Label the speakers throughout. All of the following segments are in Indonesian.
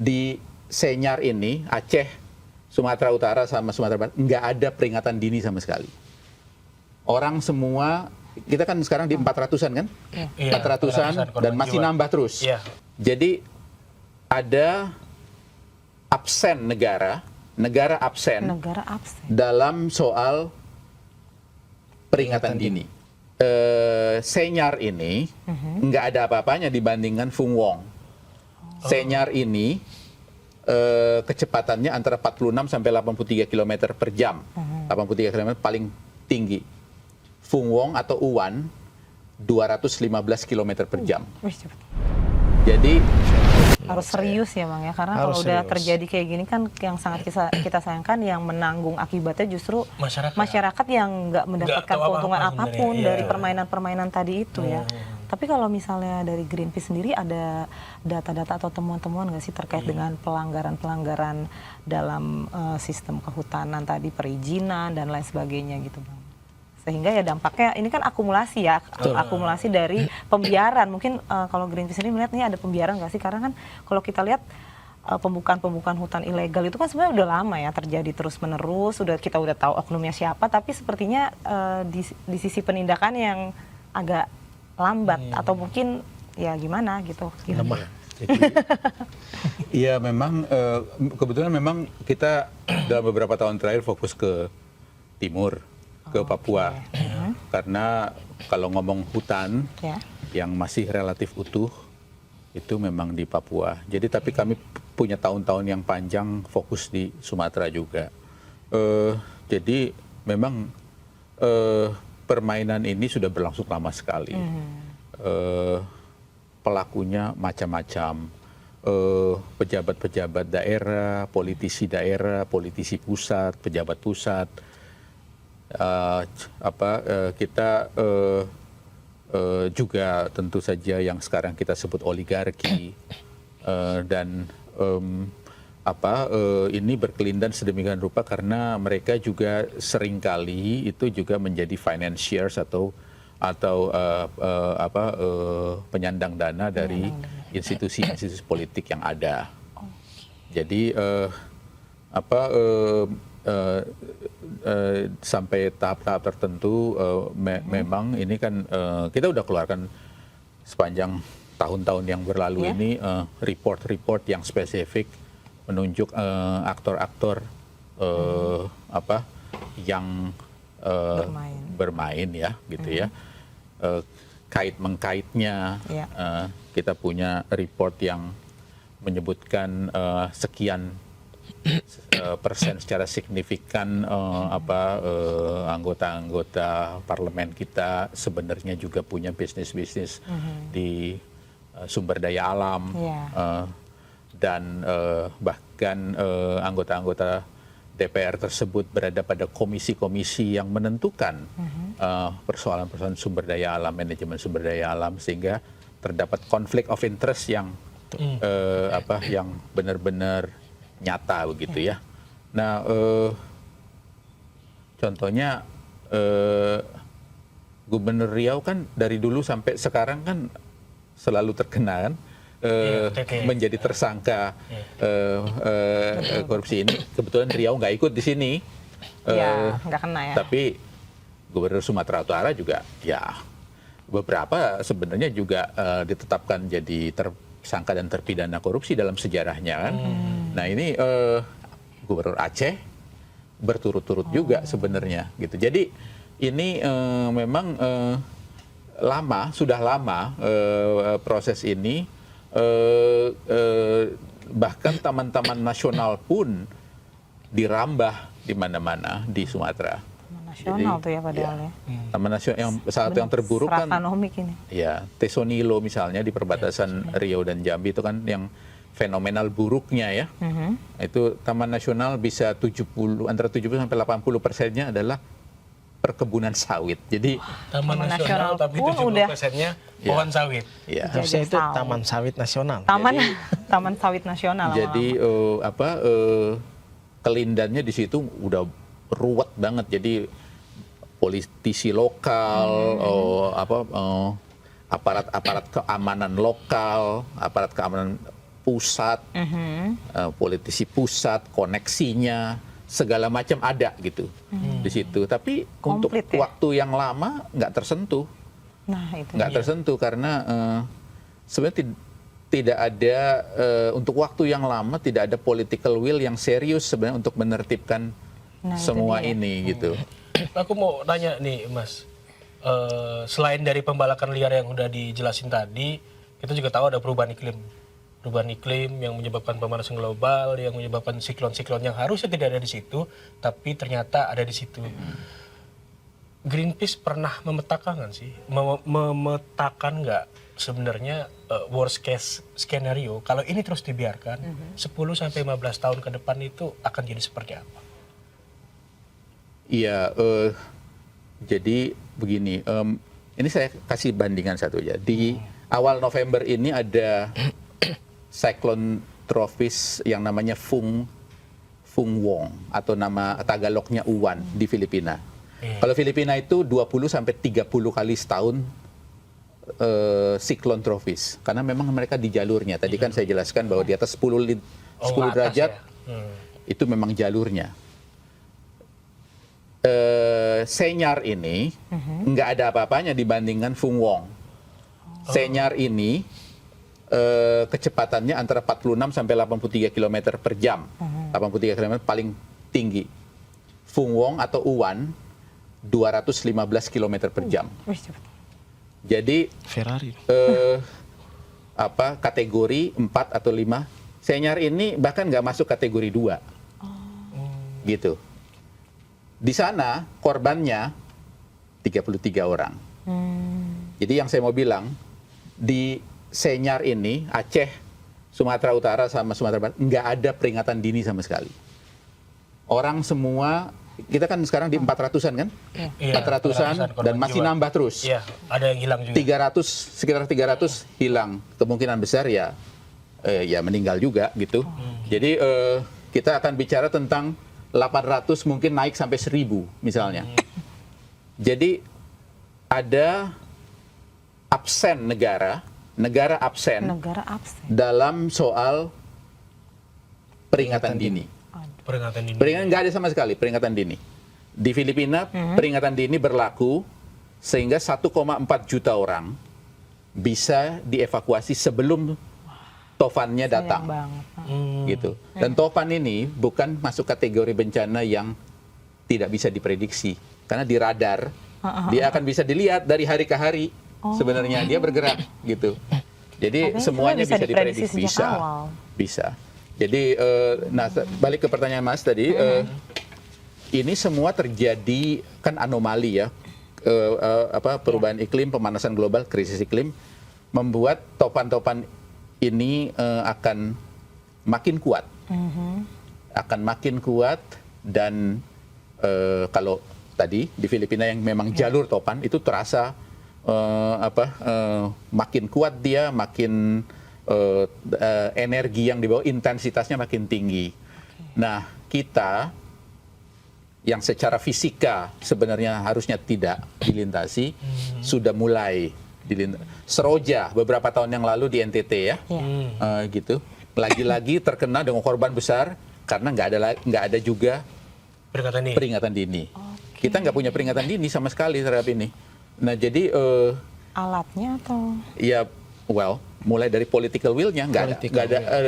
Speaker 1: di Senyar ini, Aceh, Sumatera Utara sama Sumatera Barat, nggak ada peringatan dini sama sekali. Orang semua, kita kan sekarang di 400-an kan?
Speaker 2: Iya,
Speaker 1: 400-an dan masih
Speaker 2: jiwa.
Speaker 1: nambah terus.
Speaker 2: Iya.
Speaker 1: Jadi ada absen negara absen dalam soal peringatan dini. Senyar ini nggak ada apa-apanya dibandingkan Fung Wong. Senyar ini kecepatannya antara 46 sampai 83 km per jam. 83 km paling tinggi. Fung Wong atau Uwan 215 km per jam. Jadi
Speaker 3: harus serius ya Bang ya, karena kalau udah terjadi kayak gini kan yang sangat kita sayangkan yang menanggung akibatnya justru masyarakat yang nggak mendapatkan keuntungan apapun dari permainan-permainan tadi itu ya. Tapi kalau misalnya dari Greenpeace sendiri ada data-data atau temuan-temuan nggak sih terkait dengan pelanggaran-pelanggaran dalam sistem kehutanan tadi, perizinan dan lain sebagainya gitu Bang? Sehingga ya dampaknya ini kan akumulasi ya, akumulasi dari pembiaran. Mungkin kalau Greenpeace ini melihat ini ada pembiaran nggak sih? Karena kan kalau kita lihat pembukaan hutan ilegal itu kan sebenarnya udah lama ya terjadi terus-menerus. Kita udah tahu oknumnya siapa, tapi sepertinya di sisi penindakan yang agak lambat atau mungkin ya gimana gitu.
Speaker 1: Lemah. Iya memang kebetulan memang kita dalam beberapa tahun terakhir fokus ke timur, ke Papua. Karena kalau ngomong hutan yang masih relatif utuh itu memang di Papua. Jadi tapi kami punya tahun-tahun yang panjang fokus di Sumatera juga. Jadi memang permainan ini sudah berlangsung lama sekali. Pelakunya macam-macam. Pejabat-pejabat daerah, politisi pusat, pejabat pusat. Kita juga tentu saja yang sekarang kita sebut oligarki dan ini berkelindan sedemikian rupa karena mereka juga seringkali itu juga menjadi financiers atau penyandang dana dari institusi-institusi politik yang ada. Jadi sampai tahap-tahap tertentu memang ini kan kita udah keluarkan sepanjang tahun-tahun yang berlalu ini report-report yang spesifik menunjuk aktor-aktor yang bermain ya gitu ya. Kait-mengkaitnya kita punya report yang menyebutkan sekian persen secara signifikan anggota-anggota parlemen kita sebenarnya juga punya bisnis-bisnis di sumber daya alam dan bahkan anggota-anggota DPR tersebut berada pada komisi-komisi yang menentukan persoalan-persoalan sumber daya alam, manajemen sumber daya alam sehingga terdapat konflik of interest yang yang benar-benar nyata begitu ya. Nah, contohnya Gubernur Riau kan dari dulu sampai sekarang kan selalu terkena kan menjadi tersangka korupsi ini. Kebetulan Riau nggak ikut di sini,
Speaker 3: nggak kena ya.
Speaker 1: Tapi Gubernur Sumatera Utara juga ya beberapa sebenarnya juga ditetapkan jadi tersangka dan terpidana korupsi dalam sejarahnya kan. Nah ini Gubernur Aceh berturut-turut juga sebenarnya gitu. Jadi ini memang sudah lama proses ini. Bahkan taman-taman nasional pun dirambah di mana-mana di Sumatera.
Speaker 3: Taman nasional tuh ya padahal ya.
Speaker 1: Taman nasional yang saat yang terburuk kan
Speaker 3: ini.
Speaker 1: Ya, Tesonilo misalnya di perbatasan Riau dan Jambi itu kan yang fenomenal buruknya ya. Itu taman nasional bisa antara 70 sampai 80% adalah perkebunan sawit. Jadi
Speaker 2: taman nasional tapi 70%-nya pohon sawit.
Speaker 1: Ya.
Speaker 4: Harusnya itu taman sawit nasional.
Speaker 3: Taman sawit nasional.
Speaker 1: Jadi kelindannya di situ udah ruwet banget. Jadi politisi lokal, aparat-aparat keamanan lokal, aparat keamanan pusat, politisi pusat, koneksinya, segala macam ada gitu di situ. Tapi untuk waktu yang lama nggak tersentuh.
Speaker 3: Nah, itu
Speaker 1: nggak tersentuh karena sebenarnya tidak ada untuk waktu yang lama tidak ada political will yang serius sebenarnya untuk menertibkan semua ini gitu.
Speaker 2: Aku mau nanya nih Mas, selain dari pembalakan liar yang udah dijelasin tadi, kita juga tahu ada perubahan iklim yang menyebabkan pemanasan global, yang menyebabkan siklon-siklon yang harusnya tidak ada di situ, tapi ternyata ada di situ. Greenpeace pernah memetakan nggak sih, memetakan nggak sebenarnya worst case skenario kalau ini terus dibiarkan 10-15 tahun ke depan itu akan jadi seperti apa?
Speaker 1: Iya, jadi begini, ini saya kasih bandingan satu ya. Di awal November ini ada siklon tropis yang namanya Fung Wong atau nama Tagalognya Uwan di Filipina. Kalau Filipina itu 20-30 kali setahun siklon tropis, karena memang mereka di jalurnya. Tadi kan saya jelaskan bahwa di atas 10 derajat itu memang jalurnya. Senyar ini nggak ada apa-apanya dibandingkan Fung Wong. Senyar ini kecepatannya antara 46 sampai 83 km per jam. 83 km paling tinggi. Fung Wong atau Uwan 215 km per jam. Jadi
Speaker 4: Ferrari.
Speaker 1: Kategori 4 atau 5. Senyar ini bahkan nggak masuk kategori 2. Gitu. Di sana korbannya 33 orang. Jadi yang saya mau bilang, di Senyar ini, Aceh, Sumatera Utara sama Sumatera Barat, nggak ada peringatan dini sama sekali. Orang semua, kita kan sekarang di 400-an kan?
Speaker 2: Iya,
Speaker 1: 400-an dan masih nambah terus.
Speaker 2: Iya, ada yang hilang juga.
Speaker 1: Sekitar 300 hilang. Kemungkinan besar ya meninggal juga gitu. Jadi kita akan bicara tentang 800 mungkin naik sampai 1000 misalnya. Jadi ada absen negara absen dalam soal peringatan dini. Peringatan nggak ada sama sekali peringatan dini. Di Filipina peringatan dini berlaku sehingga 1,4 juta orang bisa dievakuasi sebelum tofannya datang. Gitu. Dan tofan ini bukan masuk kategori bencana yang tidak bisa diprediksi. Karena di radar, dia akan bisa dilihat dari hari ke hari. Sebenarnya dia bergerak gitu. Jadi semuanya bisa diprediksi. Bisa. Jadi, balik ke pertanyaan Mas tadi, ini semua terjadi kan anomali ya. Perubahan iklim, pemanasan global, krisis iklim, membuat topan-topan ini akan makin kuat, dan kalau tadi di Filipina yang memang jalur topan itu terasa makin kuat dia, makin energi yang dibawa intensitasnya makin tinggi. Nah, kita yang secara fisika sebenarnya harusnya tidak dilintasi sudah mulai Seroja beberapa tahun yang lalu di NTT ya, gitu. Lagi-lagi terkena dengan korban besar karena nggak ada juga peringatan dini. Kita nggak punya peringatan dini sama sekali terhadap ini. Nah jadi
Speaker 3: alatnya atau?
Speaker 1: Ya, mulai dari political will-nya nggak ada,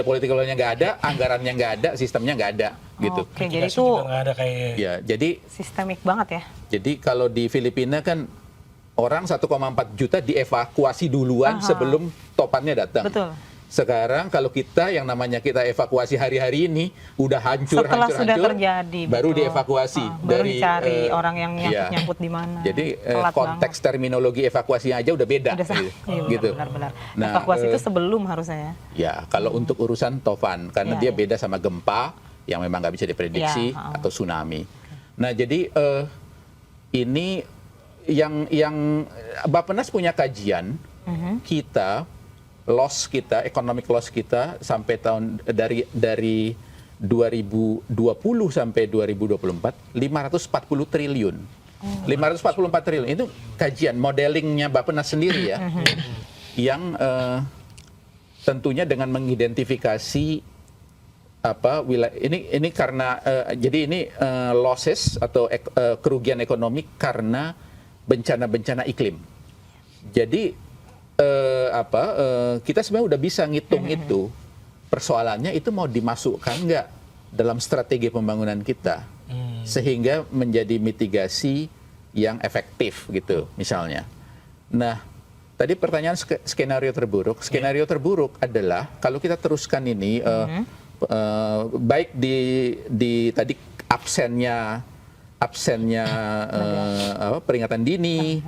Speaker 1: political will-nya nggak ada, anggarannya nggak ada, sistemnya nggak ada, gitu.
Speaker 3: Oke, jadi itu
Speaker 1: ya, jadi
Speaker 3: sistemik banget ya.
Speaker 1: Jadi kalau di Filipina kan orang 1,4 juta dievakuasi duluan sebelum topannya datang.
Speaker 3: Betul.
Speaker 1: Sekarang kalau kita yang namanya kita evakuasi hari-hari ini udah hancur
Speaker 3: sudah terjadi,
Speaker 1: baru dievakuasi
Speaker 3: baru dicari orang yang nyangkut di mana.
Speaker 1: Jadi konteks terminologi evakuasinya aja udah beda. Gitu.
Speaker 3: Benar-benar. Nah, evakuasi itu sebelum harusnya.
Speaker 1: Ya, kalau untuk urusan tofan karena dia beda sama gempa yang memang nggak bisa diprediksi atau tsunami. Nah, jadi ini yang Bappenas punya kajian, economic loss kita sampai dari 2020 sampai 2024 540 triliun. 544 triliun itu kajian modelingnya Bappenas sendiri ya. Yang tentunya dengan mengidentifikasi wilayah ini karena jadi ini losses atau kerugian ekonomi karena bencana-bencana iklim. Jadi kita sebenarnya udah bisa ngitung itu. Persoalannya itu mau dimasukkan nggak dalam strategi pembangunan kita sehingga menjadi mitigasi yang efektif gitu misalnya. Nah, tadi pertanyaan skenario terburuk. Skenario terburuk adalah kalau kita teruskan ini baik di tadi absennya peringatan dini,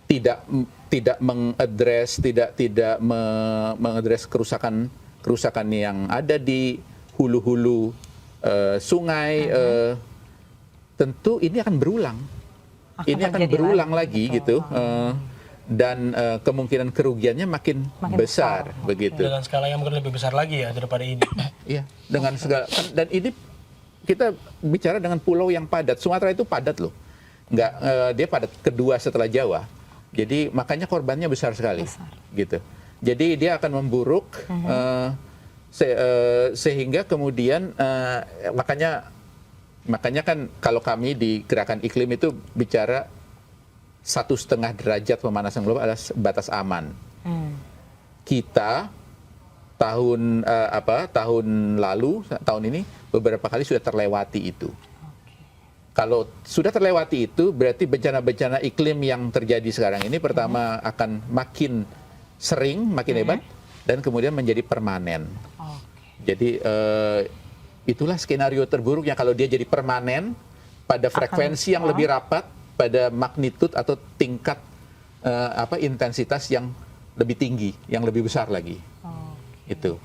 Speaker 1: tidak mengadres kerusakan yang ada di hulu-hulu sungai, tentu ini akan berulang. Ini akan berulang lagi gitu. Dan kemungkinan kerugiannya makin besar begitu.
Speaker 2: Dengan skala yang mungkin lebih besar lagi ya daripada ini.
Speaker 1: Iya, dengan segala dan ini kita bicara dengan pulau yang padat. Sumatera itu padat loh. Dia padat kedua setelah Jawa. Jadi makanya korbannya besar sekali. Gitu. Jadi dia akan memburuk sehingga kemudian makanya kan kalau kami di Gerakan Iklim itu bicara 1,5 derajat pemanasan global adalah batas aman. Kita tahun ini beberapa kali sudah terlewati itu. Kalau sudah terlewati itu berarti bencana-bencana iklim yang terjadi sekarang ini pertama akan makin sering, makin hebat dan kemudian menjadi permanen. Jadi itulah skenario terburuknya kalau dia jadi permanen pada frekuensi yang lebih rapat, pada magnitud atau tingkat intensitas yang lebih tinggi, yang lebih besar lagi. Itu.